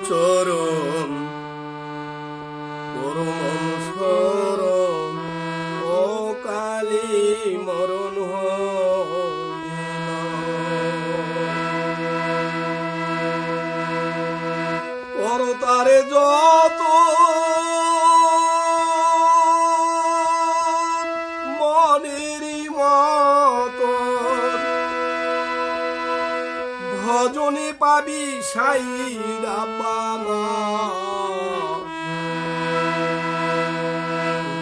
চরণ পরম শরণ ও কালী মরণ করতারে যত মনেরই মতন ভজনে পাবি সাইরা পানা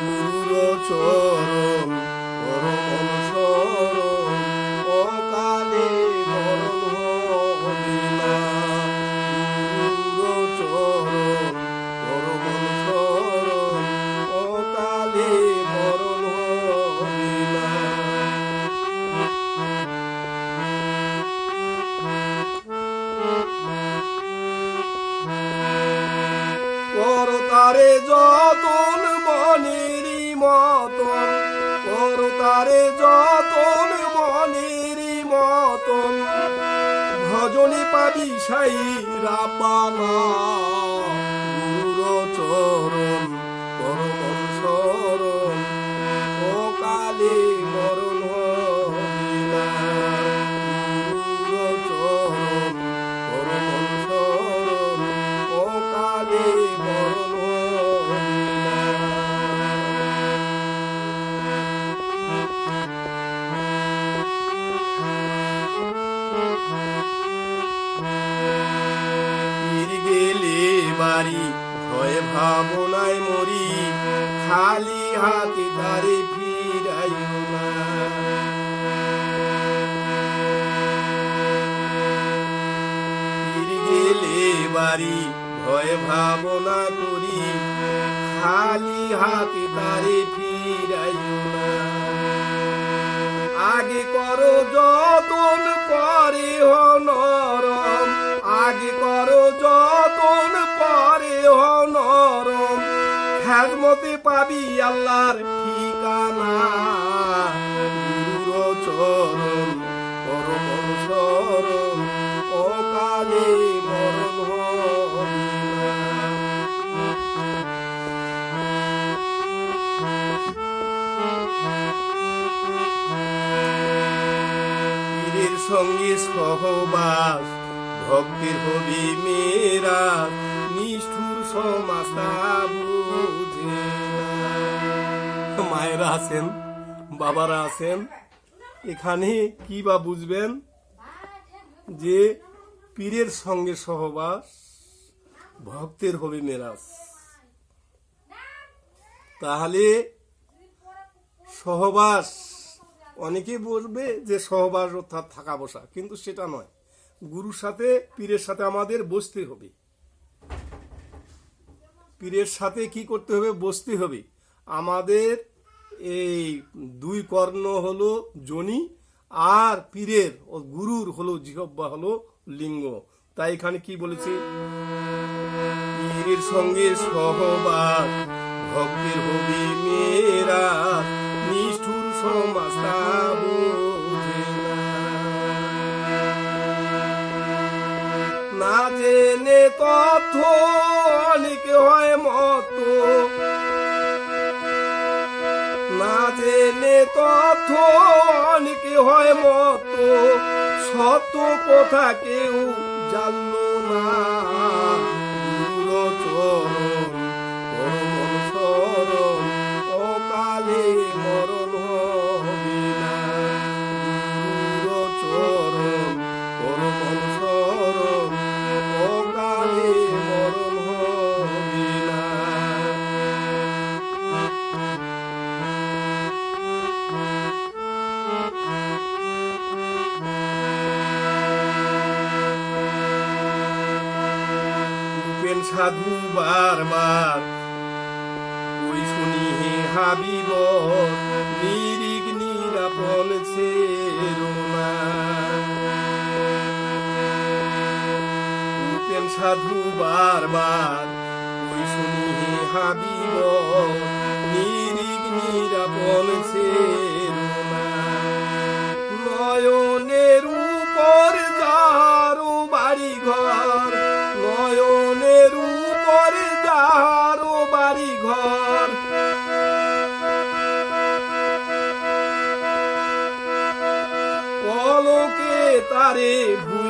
গুরুর চরণ পরম শরণ ও কালে মরণ হবিনা গুরুর চরণ পরম শরণ ও কালে মরণ হবিনা করতারে যতন মনেরই মতন করতারে যতন মনেরই মতন ভজনে পাবি সাইরা পানা গুরুর চরণ পরম শরণ ও কালে মরণ হবিনা গুরুর চরণ পরম শরণ ও কালে মরণ হবিনা পীর গেলে বাড়ি ভয়ে ভাবনায় মরি খালি হাতে তারে ফিরাইও না পীর গেলে বাড়ি ভয়ে ভাবনা করি খালি হাতে তারে ফিরাইও না আগে করো যতন পরে নরম আগে করো যতন পরে নরম খেদমতে পাবি আল্লাহর ঠিকানা গুরুর চরণ পরম শরণ ও কালে মরণ হবিনা পীরের সঙ্গে সহবাস ভক্তের হবি মেরা নিষ্ঠুর সমাজটা বুঝে না। মায়েরা আছেন বাবারা আছেন এখানে কি বা বুঝবেন যে পীরের সঙ্গে সহবাস ভক্তের হবে মেরাজ তাহলে সহবাস অনেকে বলবে যে সহবাস অর্থাৎ থাকা বসা কিন্তু সেটা নয় গুরুর সাথে পীরের সাথে আমাদের বসতে হবে পীরের সাথে কি করতে হবে বসতে হবে আমাদের এই দুই কর্ণ হলো যোনি আর পীরের ও গুরুর হলো জিহ্বা হলো লিঙ্গ তাই এখানে কি বলেছে পীরের সঙ্গে সহবাস ভক্তের হবি মেরা নিষ্ঠুর সমাজ বুঝে না জেনে তথ্য অনেক হয় মত না জেনে তথ্য অনেক হয় মত সত্য কথা কেউ জানলো না গুরুর চরণ পরম শরণ ও কালে মরণ হবিনা গুরুর চরণ পরম শরণ ও কালে মরণ হবিনা সাধু বারবার ওই শুনি হে হাবিব নিরিগ নিরাপন ছেড়োনা উপেন সাধু বারবার ওই শুনি হে হাবিব নিরিগ নিরাপন ছেড়োনা নয়নের উপর যারো বাড়ি ঘর নয়নের তারে ভুল